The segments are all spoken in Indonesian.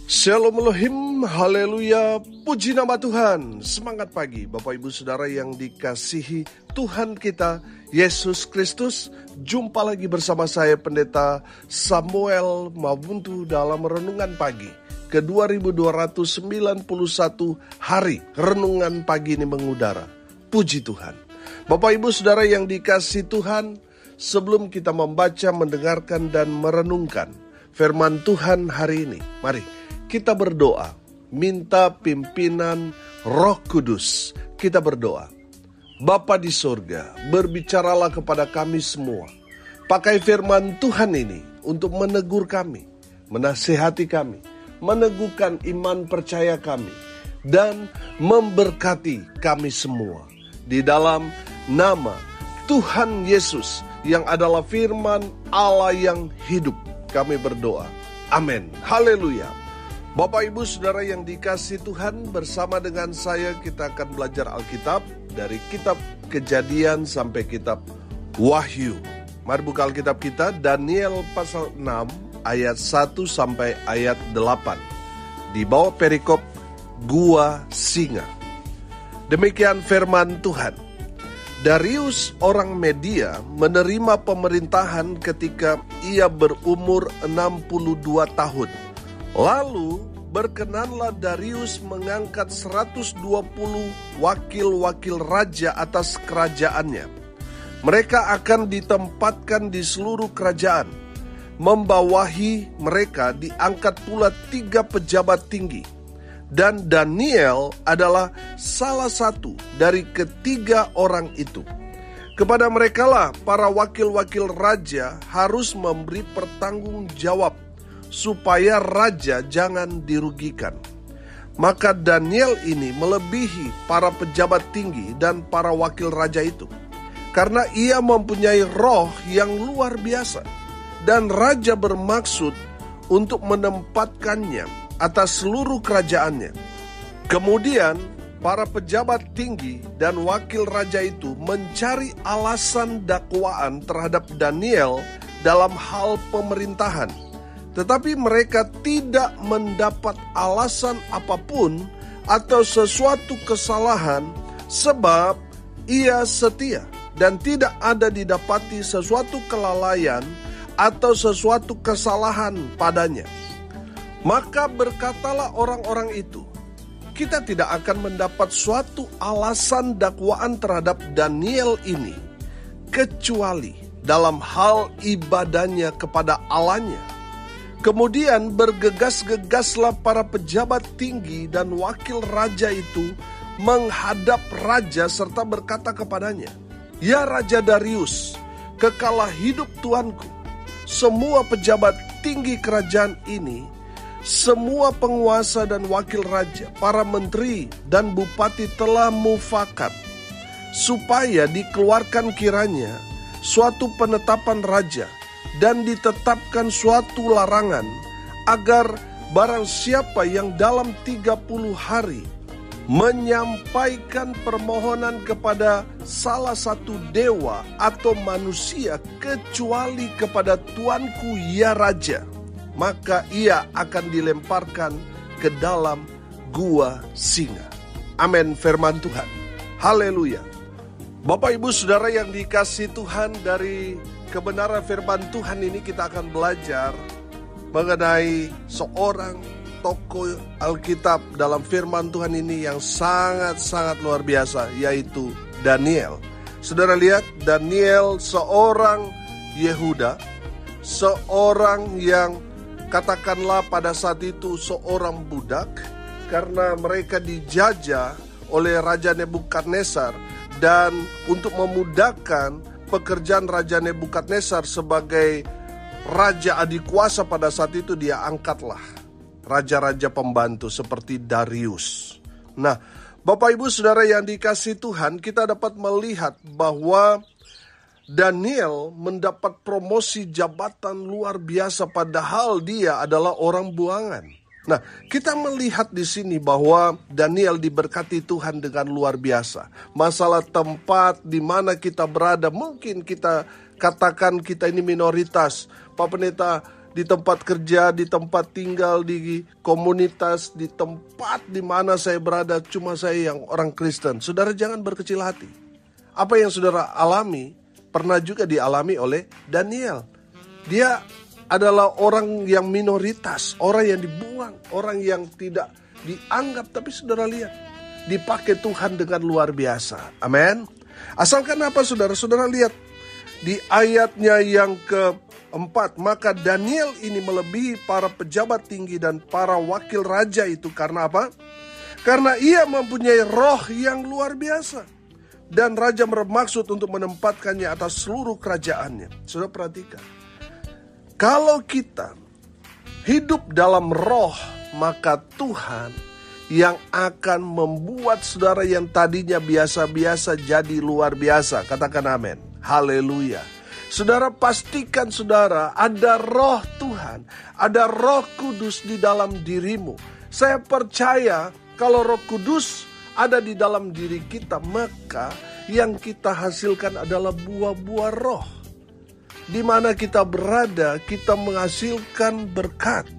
Shalom Elohim, haleluya, puji nama Tuhan. Semangat pagi Bapak Ibu Saudara yang dikasihi Tuhan kita Yesus Kristus. Jumpa lagi bersama saya Pendeta Samuel Mabuntu dalam Renungan Pagi ke 2291 hari Renungan Pagi ini mengudara. Puji Tuhan. Bapak Ibu Saudara yang dikasihi Tuhan, sebelum kita membaca, mendengarkan dan merenungkan firman Tuhan hari ini, mari kita berdoa, minta pimpinan Roh Kudus. Kita berdoa. Bapa di sorga, berbicaralah kepada kami semua. Pakai firman Tuhan ini untuk menegur kami, menasihati kami, meneguhkan iman percaya kami, dan memberkati kami semua. Di dalam nama Tuhan Yesus yang adalah firman Allah yang hidup, kami berdoa. Amin. Haleluya. Bapak Ibu Saudara yang dikasihi Tuhan, bersama dengan saya kita akan belajar Alkitab dari kitab Kejadian sampai kitab Wahyu. Mari buka Alkitab kita, Daniel pasal 6 ayat 1 sampai ayat 8. Di bawah perikop Gua Singa. Demikian firman Tuhan. Darius orang Media menerima pemerintahan ketika ia berumur 62 tahun. Lalu berkenanlah Darius mengangkat 120 wakil-wakil raja atas kerajaannya. Mereka akan ditempatkan di seluruh kerajaan. Membawahi mereka diangkat pula 3 pejabat tinggi. Dan Daniel adalah salah satu dari ketiga orang itu. Kepada merekalah para wakil-wakil raja harus memberi pertanggungjawab supaya raja jangan dirugikan. Maka Daniel ini melebihi para pejabat tinggi dan para wakil raja itu, karena ia mempunyai roh yang luar biasa, dan raja bermaksud untuk menempatkannya atas seluruh kerajaannya. Kemudian para pejabat tinggi dan wakil raja itu mencari alasan dakwaan terhadap Daniel dalam hal pemerintahan. Tetapi mereka tidak mendapat alasan apapun atau sesuatu kesalahan, sebab ia setia dan tidak ada didapati sesuatu kelalaian atau sesuatu kesalahan padanya. Maka berkatalah orang-orang itu, kita tidak akan mendapat suatu alasan dakwaan terhadap Daniel ini, kecuali dalam hal ibadahnya kepada Allahnya. Kemudian bergegas-gegaslah para pejabat tinggi dan wakil raja itu menghadap raja serta berkata kepadanya, "Ya Raja Darius, kekalah hidup Tuanku, semua pejabat tinggi kerajaan ini, semua penguasa dan wakil raja, para menteri dan bupati telah mufakat, supaya dikeluarkan kiranya suatu penetapan raja, dan ditetapkan suatu larangan, agar barang siapa yang dalam 30 hari menyampaikan permohonan kepada salah satu dewa atau manusia kecuali kepada Tuanku ya Raja, maka ia akan dilemparkan ke dalam gua singa." Amin, firman Tuhan. Haleluya. Bapak Ibu Saudara yang dikasihi Tuhan, dari kebenaran firman Tuhan ini kita akan belajar mengenai seorang tokoh Alkitab dalam firman Tuhan ini yang sangat-sangat luar biasa, yaitu Daniel. Saudara lihat, Daniel seorang Yehuda, seorang yang katakanlah pada saat itu seorang budak, karena mereka dijajah oleh Raja Nebukadnezar, dan untuk memudahkan pekerjaan Raja Nebukadnezar sebagai raja adikuasa pada saat itu, dia angkatlah raja-raja pembantu seperti Darius. Nah, Bapak Ibu Saudara yang dikasihi Tuhan, kita dapat melihat bahwa Daniel mendapat promosi jabatan luar biasa padahal dia adalah orang buangan. Nah, kita melihat di sini bahwa Daniel diberkati Tuhan dengan luar biasa. Masalah tempat di mana kita berada, mungkin kita katakan kita ini minoritas. Pak Pendeta, di tempat kerja, di tempat tinggal, di komunitas, di tempat di mana saya berada, cuma saya yang orang Kristen. Saudara jangan berkecil hati. Apa yang saudara alami, pernah juga dialami oleh Daniel. Dia adalah orang yang minoritas, orang yang dibuang, orang yang tidak dianggap. Tapi saudara lihat, dipakai Tuhan dengan luar biasa. Amin. Asalkan apa saudara? Saudara lihat di ayatnya yang keempat, maka Daniel ini melebihi para pejabat tinggi dan para wakil raja itu. Karena apa? Karena ia mempunyai roh yang luar biasa. Dan raja bermaksud untuk menempatkannya atas seluruh kerajaannya. Saudara perhatikan. Kalau kita hidup dalam roh, maka Tuhan yang akan membuat saudara yang tadinya biasa-biasa jadi luar biasa. Katakan amin. Haleluya. Saudara pastikan saudara ada roh Tuhan, ada roh kudus di dalam dirimu. Saya percaya kalau roh kudus ada di dalam diri kita, maka yang kita hasilkan adalah buah-buah roh. Di mana kita berada, kita menghasilkan berkat.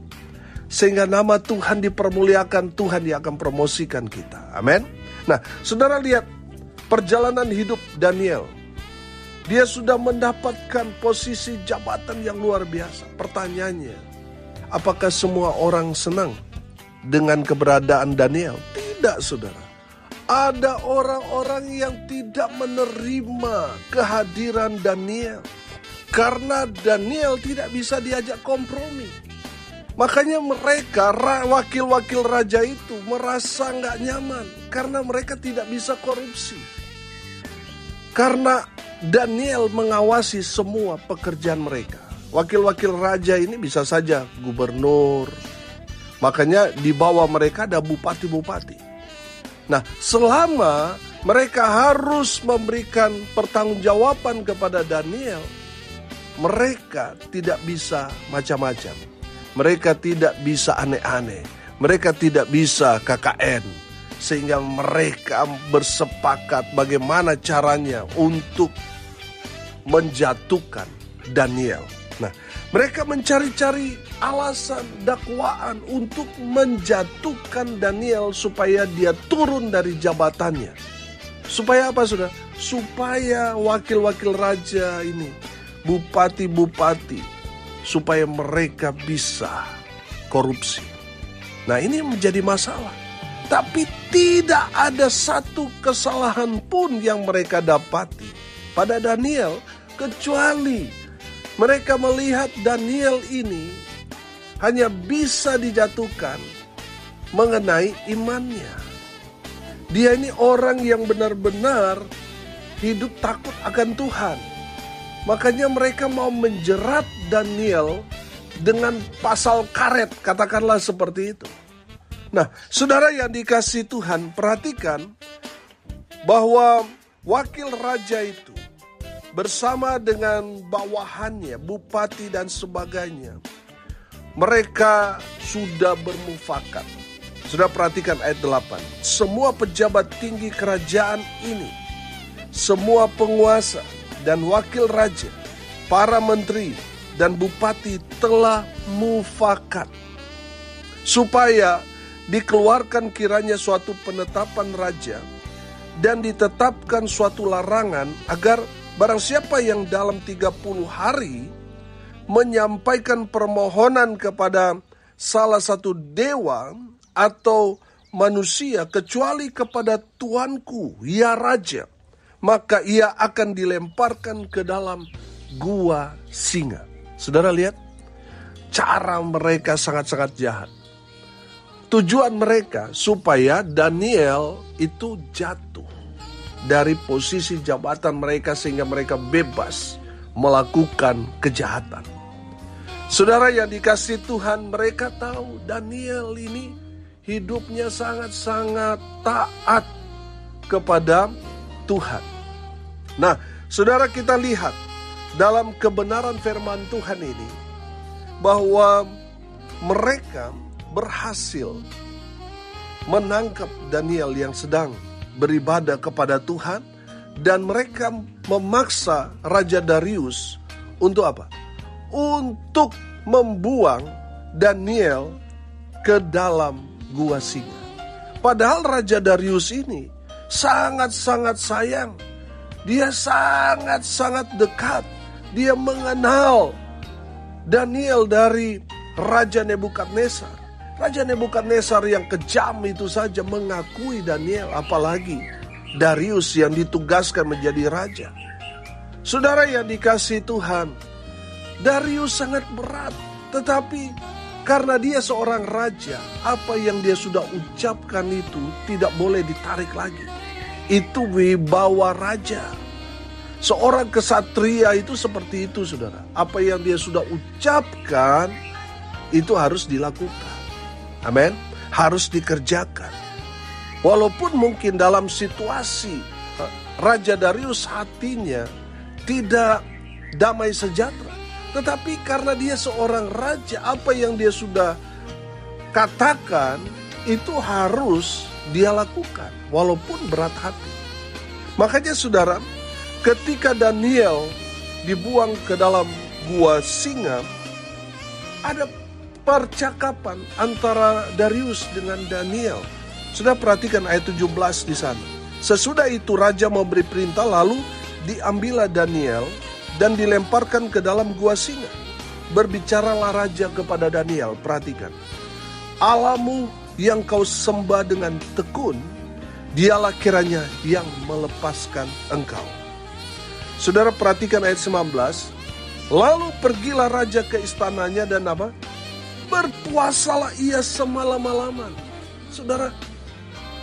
Sehingga nama Tuhan dipermuliakan, Tuhan yang akan promosikan kita. Amin. Nah, saudara lihat perjalanan hidup Daniel. Dia sudah mendapatkan posisi jabatan yang luar biasa. Pertanyaannya, apakah semua orang senang dengan keberadaan Daniel? Tidak, saudara. Ada orang-orang yang tidak menerima kehadiran Daniel. Karena Daniel tidak bisa diajak kompromi. Makanya mereka, wakil-wakil raja itu merasa gak nyaman. Karena mereka tidak bisa korupsi. Karena Daniel mengawasi semua pekerjaan mereka. Wakil-wakil raja ini bisa saja gubernur. Makanya di bawah mereka ada bupati-bupati. Nah, selama mereka harus memberikan pertanggungjawaban kepada Daniel, mereka tidak bisa macam-macam. Mereka tidak bisa aneh-aneh. Mereka tidak bisa KKN. Sehingga mereka bersepakat bagaimana caranya untuk menjatuhkan Daniel. Nah, mereka mencari-cari alasan dakwaan untuk menjatuhkan Daniel supaya dia turun dari jabatannya. Supaya apa, saudara? Supaya wakil-wakil raja ini, bupati-bupati, supaya mereka bisa korupsi. Nah, ini menjadi masalah. Tapi tidak ada satu kesalahan pun yang mereka dapati pada Daniel, kecuali mereka melihat Daniel ini hanya bisa dijatuhkan mengenai imannya. Dia ini orang yang benar-benar hidup takut akan Tuhan. Makanya mereka mau menjerat Daniel dengan pasal karet, katakanlah seperti itu. Nah, saudara yang dikasihi Tuhan, perhatikan bahwa wakil raja itu bersama dengan bawahannya, bupati dan sebagainya, mereka sudah bermufakat. Sudah perhatikan ayat 8. Semua pejabat tinggi kerajaan ini, semua penguasa dan wakil raja, para menteri dan bupati telah mufakat supaya dikeluarkan kiranya suatu penetapan raja dan ditetapkan suatu larangan agar barang siapa yang dalam 30 hari menyampaikan permohonan kepada salah satu dewa atau manusia kecuali kepada tuanku, ya raja, maka ia akan dilemparkan ke dalam gua singa. Saudara lihat, cara mereka sangat-sangat jahat. Tujuan mereka supaya Daniel itu jatuh dari posisi jabatan mereka sehingga mereka bebas melakukan kejahatan. Saudara yang dikasihi Tuhan, mereka tahu Daniel ini hidupnya sangat-sangat taat kepada Tuhan. Nah, saudara, kita lihat dalam kebenaran firman Tuhan ini bahwa mereka berhasil menangkap Daniel yang sedang beribadah kepada Tuhan, dan mereka memaksa Raja Darius untuk apa? Untuk membuang Daniel ke dalam gua singa. Padahal Raja Darius ini sangat-sangat sayang. Dia sangat-sangat dekat. Dia mengenal Daniel dari Raja Nebukadnezar. Raja Nebukadnezar yang kejam itu saja mengakui Daniel, apalagi Darius yang ditugaskan menjadi raja. Saudara yang dikasihi Tuhan, Darius sangat berat, tetapi karena dia seorang raja, apa yang dia sudah ucapkan itu tidak boleh ditarik lagi. Itu wibawa raja. Seorang kesatria itu seperti itu, saudara. Apa yang dia sudah ucapkan itu harus dilakukan. Amin. Harus dikerjakan. Walaupun mungkin dalam situasi Raja Darius hatinya tidak damai sejahtera, tetapi karena dia seorang raja, apa yang dia sudah katakan itu harus dia lakukan walaupun berat hati. Makanya saudara, ketika Daniel dibuang ke dalam gua singa, ada percakapan antara Darius dengan Daniel. Sudah perhatikan ayat 17 di sana. Sesudah itu raja memberi perintah, lalu diambillah Daniel dan dilemparkan ke dalam gua singa. Berbicaralah raja kepada Daniel, perhatikan. Allahmu yang kau sembah dengan tekun, dialah kiranya yang melepaskan engkau. Saudara perhatikan ayat 19. Lalu pergilah raja ke istananya dan apa? Berpuasalah ia semalam-malaman. Saudara,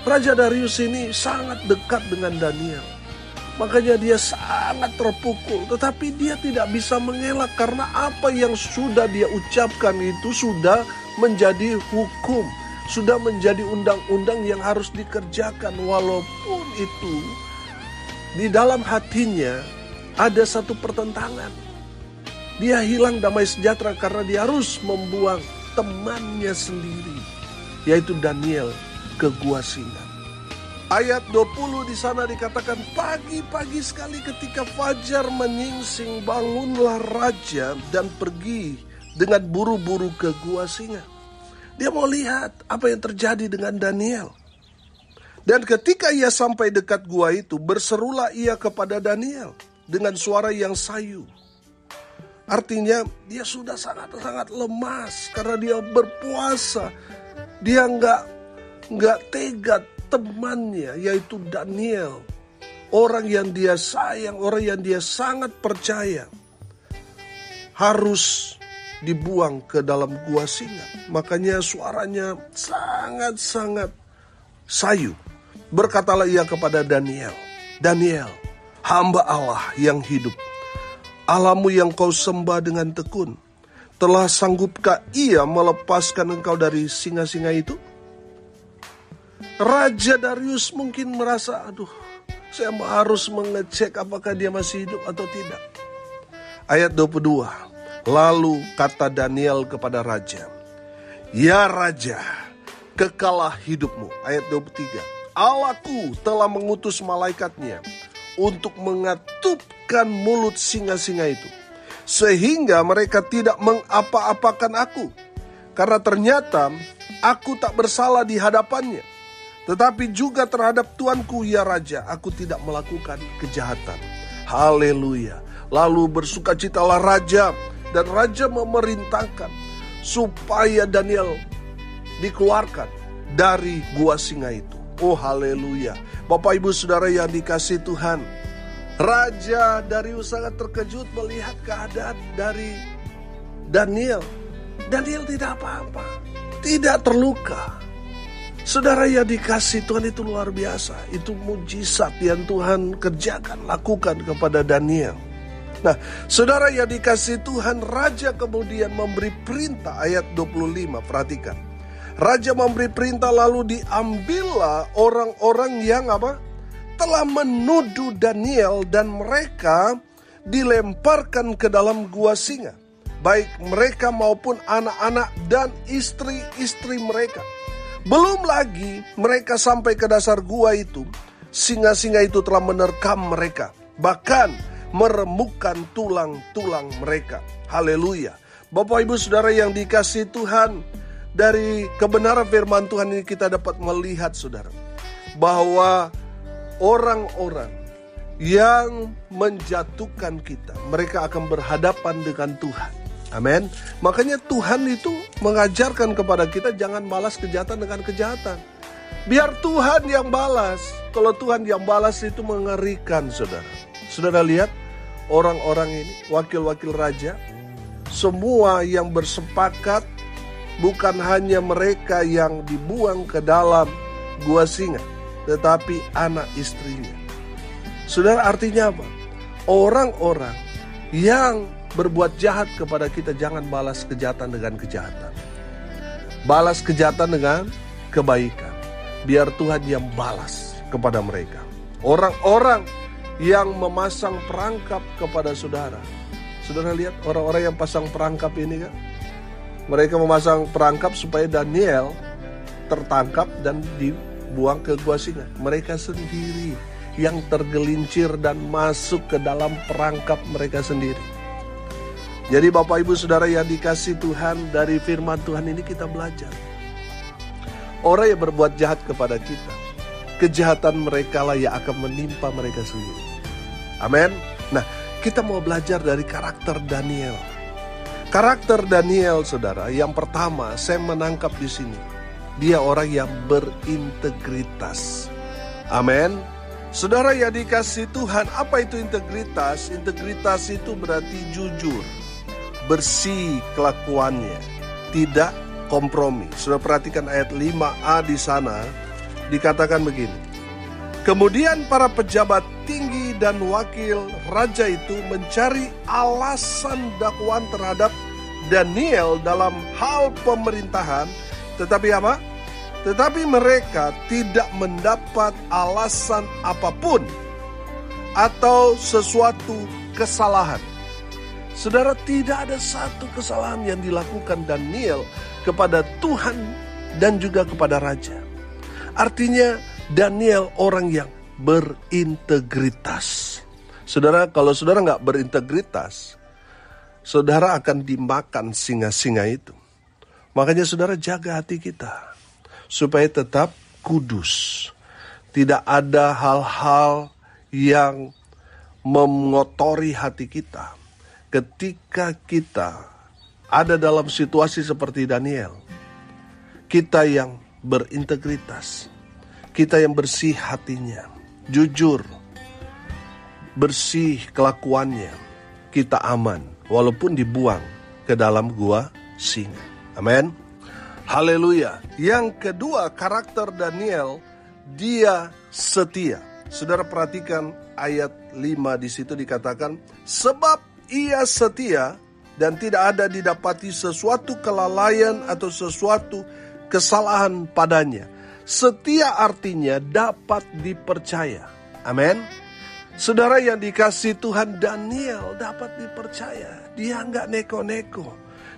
Raja Darius ini sangat dekat dengan Daniel. Makanya dia sangat terpukul. Tetapi dia tidak bisa mengelak karena apa yang sudah dia ucapkan itu sudah menjadi hukum. Sudah menjadi undang-undang yang harus dikerjakan. Walaupun itu di dalam hatinya ada satu pertentangan. Dia hilang damai sejahtera karena dia harus membuang temannya sendiri, yaitu Daniel, ke gua singa. Ayat 20 di sana dikatakan, pagi-pagi sekali ketika fajar menyingsing, bangunlah raja dan pergi dengan buru-buru ke gua singa. Dia mau lihat apa yang terjadi dengan Daniel. Dan ketika ia sampai dekat gua itu, berserulah ia kepada Daniel dengan suara yang sayu. Artinya dia sudah sangat-sangat lemas karena dia berpuasa. Dia nggak tega temannya, yaitu Daniel, orang yang dia sayang, orang yang dia sangat percaya, harus dibuang ke dalam gua singa. Makanya suaranya sangat-sangat sayu. Berkatalah ia kepada Daniel, Daniel, hamba Allah yang hidup, Allahmu yang kau sembah dengan tekun, telah sanggupkah ia melepaskan engkau dari singa-singa itu? Raja Darius mungkin merasa, aduh, saya harus mengecek apakah dia masih hidup atau tidak. Ayat 22, lalu kata Daniel kepada raja, ya raja, kekalah hidupmu. Ayat 23, Allahku telah mengutus malaikatnya untuk mengatupkan mulut singa-singa itu, sehingga mereka tidak mengapa-apakan aku, karena ternyata aku tak bersalah di hadapannya, tetapi juga terhadap tuanku ya raja, aku tidak melakukan kejahatan. Haleluya. Lalu bersukacitalah raja, dan raja memerintahkan supaya Daniel dikeluarkan dari gua singa itu. Oh haleluya. Bapak ibu saudara yang dikasihi Tuhan, Raja Darius sangat terkejut melihat keadaan dari Daniel. Daniel tidak apa-apa, tidak terluka. Saudara yang dikasihi Tuhan, itu luar biasa. Itu mujizat yang Tuhan kerjakan, lakukan kepada Daniel. Nah, saudara yang dikasihi Tuhan, raja kemudian memberi perintah. Ayat 25, perhatikan. Raja memberi perintah, lalu diambillah orang-orang yang telah menuduh Daniel, dan mereka dilemparkan ke dalam gua singa, baik mereka maupun anak-anak dan istri-istri mereka. Belum lagi mereka sampai ke dasar gua itu, singa-singa itu telah menerkam mereka, bahkan meremukkan tulang-tulang mereka. Haleluya. Bapak Ibu Saudara yang dikasihi Tuhan, dari kebenaran firman Tuhan ini kita dapat melihat saudara, bahwa orang-orang yang menjatuhkan kita, mereka akan berhadapan dengan Tuhan. Amin. Makanya Tuhan itu mengajarkan kepada kita jangan balas kejahatan dengan kejahatan. Biar Tuhan yang balas. Kalau Tuhan yang balas itu mengerikan saudara. Saudara lihat orang-orang ini, wakil-wakil raja, semua yang bersepakat, bukan hanya mereka yang dibuang ke dalam gua singa, tetapi anak istrinya. Saudara, artinya apa? Orang-orang yang berbuat jahat kepada kita, jangan balas kejahatan dengan kejahatan. Balas kejahatan dengan kebaikan. Biar Tuhan yang balas kepada mereka. Orang-orang yang memasang perangkap kepada saudara. Saudara lihat orang-orang yang pasang perangkap ini kan? Mereka memasang perangkap supaya Daniel tertangkap dan dibuang ke gua singa. Mereka sendiri yang tergelincir dan masuk ke dalam perangkap mereka sendiri. Jadi Bapak Ibu Saudara yang dikasihi Tuhan, dari firman Tuhan ini kita belajar. Orang yang berbuat jahat kepada kita, kejahatan mereka lah yang akan menimpa mereka sendiri. Amin. Nah, kita mau belajar dari karakter Daniel. Karakter Daniel, saudara, yang pertama saya menangkap di sini. Dia orang yang berintegritas. Amin. Saudara yang dikasihi Tuhan, apa itu integritas? Integritas itu berarti jujur, bersih kelakuannya, tidak kompromi. Sudah perhatikan ayat 5a di sana, dikatakan begini. Kemudian para pejabat tinggi dan wakil raja itu mencari alasan dakwaan terhadap Daniel dalam hal pemerintahan. Tetapi apa? Tetapi mereka tidak mendapat alasan apapun atau sesuatu kesalahan. Saudara, tidak ada satu kesalahan yang dilakukan Daniel kepada Tuhan dan juga kepada raja. Artinya Daniel orang yang berintegritas. Saudara, kalau saudara nggak berintegritas, saudara akan dimakan singa-singa itu. Makanya saudara jaga hati kita supaya tetap kudus. Tidak ada hal-hal yang mengotori hati kita. Ketika kita ada dalam situasi seperti Daniel, kita yang berintegritas, kita yang bersih hatinya, jujur, bersih kelakuannya, kita aman walaupun dibuang ke dalam gua singa. Amin. Haleluya. Yang kedua, karakter Daniel, dia setia. Saudara perhatikan ayat 5 di situ dikatakan, sebab ia setia dan tidak ada didapati sesuatu kelalaian atau sesuatu kesalahan padanya. Setia artinya dapat dipercaya. Amin. Saudara yang dikasihi Tuhan, Daniel dapat dipercaya. Dia nggak neko-neko.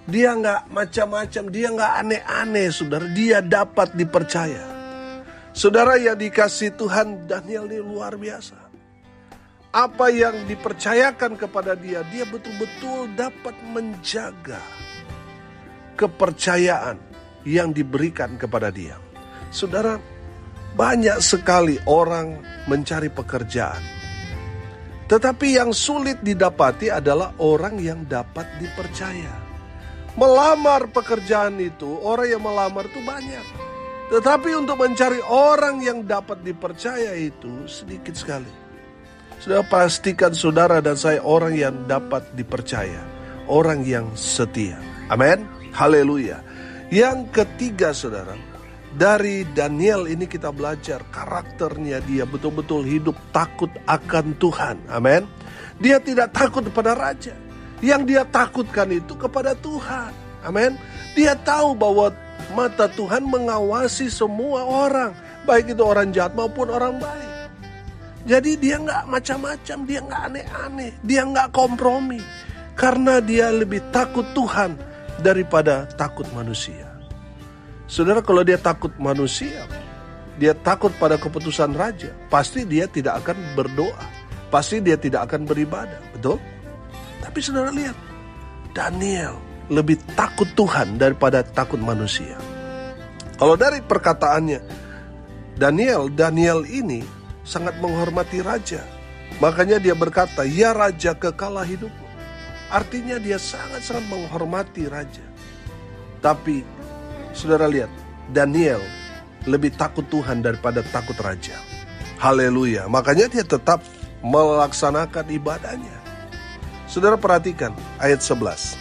Dia nggak macam-macam. Dia nggak aneh-aneh, saudara. Dia dapat dipercaya. Saudara yang dikasihi Tuhan, Daniel ini luar biasa. Apa yang dipercayakan kepada dia, dia betul-betul dapat menjaga kepercayaan yang diberikan kepada dia. Saudara, banyak sekali orang mencari pekerjaan. Tetapi yang sulit didapati adalah orang yang dapat dipercaya. Melamar pekerjaan itu, orang yang melamar itu banyak. Tetapi untuk mencari orang yang dapat dipercaya itu sedikit sekali. Sudah pastikan saudara dan saya orang yang dapat dipercaya. Orang yang setia. Amin. Haleluya. Yang ketiga saudara, dari Daniel ini kita belajar karakternya, dia betul-betul hidup takut akan Tuhan. Amin. Dia tidak takut kepada raja. Yang dia takutkan itu kepada Tuhan. Amin. Dia tahu bahwa mata Tuhan mengawasi semua orang. Baik itu orang jahat maupun orang baik. Jadi dia nggak macam-macam, dia nggak aneh-aneh, dia nggak kompromi. Karena dia lebih takut Tuhan daripada takut manusia. Saudara, kalau dia takut manusia, dia takut pada keputusan raja, pasti dia tidak akan berdoa. Pasti dia tidak akan beribadah, betul? Tapi saudara lihat, Daniel lebih takut Tuhan daripada takut manusia. Kalau dari perkataannya, Daniel ini sangat menghormati raja. Makanya dia berkata, "Ya raja, kekalah hidupmu." Artinya dia sangat-sangat menghormati raja. Tapi saudara lihat, Daniel lebih takut Tuhan daripada takut raja. Haleluya. Makanya dia tetap melaksanakan ibadahnya. Saudara perhatikan ayat 11.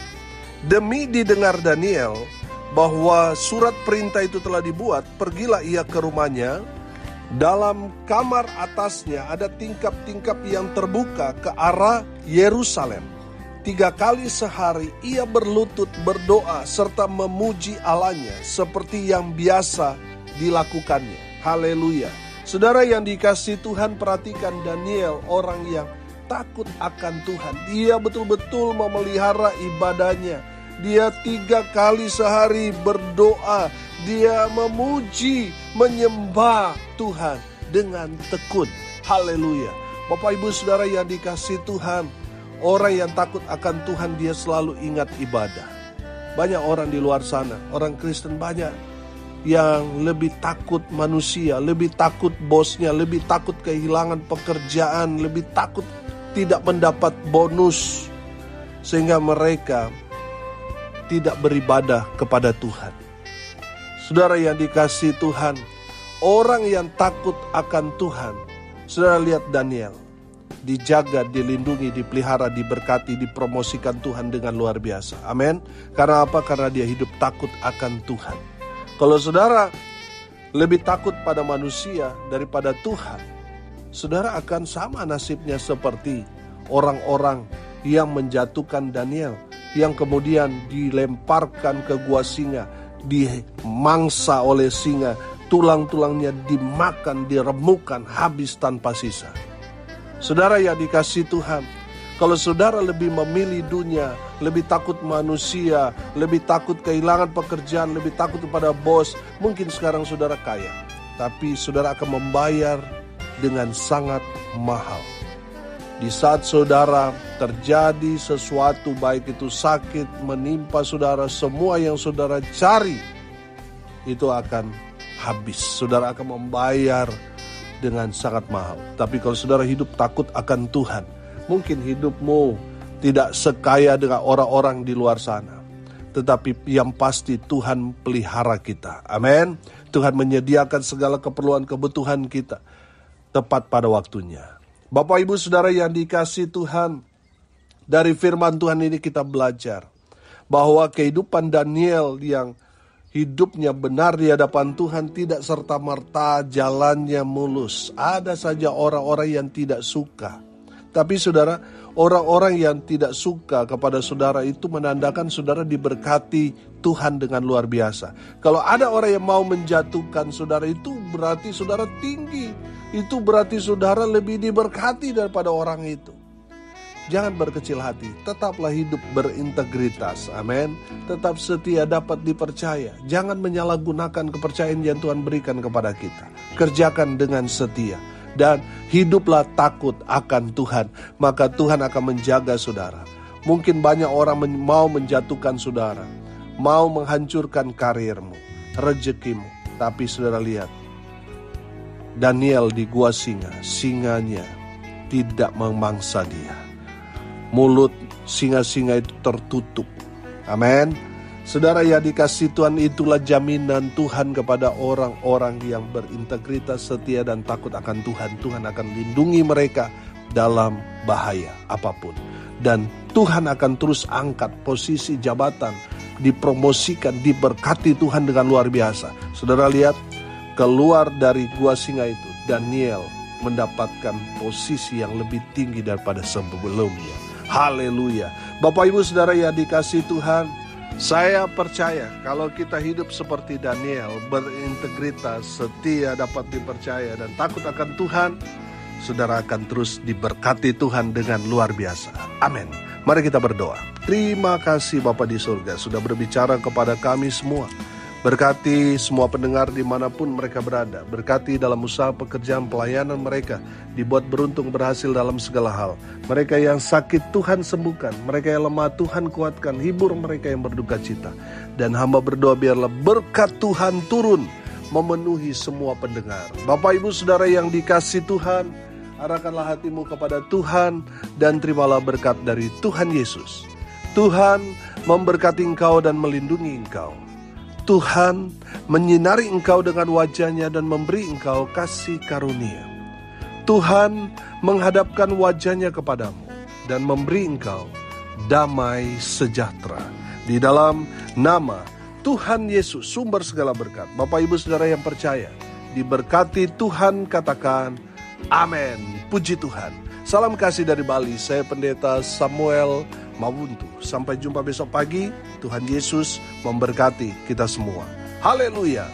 Demi didengar Daniel bahwa surat perintah itu telah dibuat, pergilah ia ke rumahnya. Dalam kamar atasnya ada tingkap-tingkap yang terbuka ke arah Yerusalem. 3 kali sehari ia berlutut berdoa serta memuji Allahnya seperti yang biasa dilakukannya. Haleluya. Saudara yang dikasihi Tuhan, perhatikan Daniel, orang yang takut akan Tuhan. Dia betul-betul memelihara ibadahnya. Dia 3 kali sehari berdoa. Dia memuji, menyembah Tuhan dengan tekun. Haleluya. Bapak Ibu Saudara yang dikasihi Tuhan, orang yang takut akan Tuhan dia selalu ingat ibadah. Banyak orang di luar sana, orang Kristen banyak yang lebih takut manusia, lebih takut bosnya, lebih takut kehilangan pekerjaan, lebih takut tidak mendapat bonus, sehingga mereka tidak beribadah kepada Tuhan. Saudara yang dikasihi Tuhan, orang yang takut akan Tuhan, saudara lihat Daniel, dijaga, dilindungi, dipelihara, diberkati, dipromosikan Tuhan dengan luar biasa. Amin. Karena apa? Karena dia hidup takut akan Tuhan. Kalau saudara lebih takut pada manusia daripada Tuhan, saudara akan sama nasibnya seperti orang-orang yang menjatuhkan Daniel, yang kemudian dilemparkan ke gua singa, dimangsa oleh singa, tulang-tulangnya dimakan, diremukkan, habis tanpa sisa. Saudara yang dikasihi Tuhan, kalau saudara lebih memilih dunia, lebih takut manusia, lebih takut kehilangan pekerjaan, lebih takut kepada bos, mungkin sekarang saudara kaya, tapi saudara akan membayar dengan sangat mahal. Di saat saudara terjadi sesuatu, baik itu sakit, menimpa saudara, semua yang saudara cari itu akan habis. Saudara akan membayar dengan sangat mahal. Tapi kalau saudara hidup takut akan Tuhan, mungkin hidupmu tidak sekaya dengan orang-orang di luar sana, tetapi yang pasti Tuhan pelihara kita. Amin. Tuhan menyediakan segala keperluan kebutuhan kita tepat pada waktunya. Bapak Ibu Saudara yang dikasihi Tuhan, dari firman Tuhan ini kita belajar bahwa kehidupan Daniel yang hidupnya benar di hadapan Tuhan tidak serta-merta jalannya mulus. Ada saja orang-orang yang tidak suka. Tapi saudara, orang-orang yang tidak suka kepada saudara itu menandakan saudara diberkati Tuhan dengan luar biasa. Kalau ada orang yang mau menjatuhkan saudara, itu berarti saudara tinggi. Itu berarti saudara lebih diberkati daripada orang itu. Jangan berkecil hati, tetaplah hidup berintegritas. Amin. Tetap setia, dapat dipercaya. Jangan menyalahgunakan kepercayaan yang Tuhan berikan kepada kita. Kerjakan dengan setia. Dan hiduplah takut akan Tuhan. Maka Tuhan akan menjaga saudara. Mungkin banyak orang mau menjatuhkan saudara, mau menghancurkan karirmu, rezekimu. Tapi saudara lihat, Daniel di gua singa, singanya tidak memangsa dia. Mulut singa-singa itu tertutup. Amin. Saudara yang dikasihi Tuhan, itulah jaminan Tuhan kepada orang-orang yang berintegritas, setia dan takut akan Tuhan. Tuhan akan lindungi mereka dalam bahaya apapun. Dan Tuhan akan terus angkat posisi jabatan, dipromosikan, diberkati Tuhan dengan luar biasa. Saudara lihat, keluar dari gua singa itu, Daniel mendapatkan posisi yang lebih tinggi daripada sebelumnya. Haleluya. Bapak Ibu Saudara yang dikasihi Tuhan, saya percaya kalau kita hidup seperti Daniel, berintegritas, setia, dapat dipercaya dan takut akan Tuhan, saudara akan terus diberkati Tuhan dengan luar biasa. Amin. Mari kita berdoa. Terima kasih Bapa di surga sudah berbicara kepada kami semua. Berkati semua pendengar dimanapun mereka berada. Berkati dalam usaha pekerjaan pelayanan mereka. Dibuat beruntung berhasil dalam segala hal. Mereka yang sakit Tuhan sembuhkan. Mereka yang lemah Tuhan kuatkan. Hibur mereka yang berduka cita. Dan hamba berdoa biarlah berkat Tuhan turun memenuhi semua pendengar. Bapak Ibu Saudara yang dikasihi Tuhan, arahkanlah hatimu kepada Tuhan dan terimalah berkat dari Tuhan Yesus. Tuhan memberkati engkau dan melindungi engkau. Tuhan menyinari engkau dengan wajah-Nya dan memberi engkau kasih karunia. Tuhan menghadapkan wajah-Nya kepadamu dan memberi engkau damai sejahtera. Di dalam nama Tuhan Yesus, sumber segala berkat. Bapak Ibu Saudara yang percaya, diberkati Tuhan, katakan amin. Puji Tuhan. Salam kasih dari Bali. Saya Pendeta Samuel Mawuntu. Sampai jumpa besok pagi. Tuhan Yesus memberkati kita semua. Haleluya.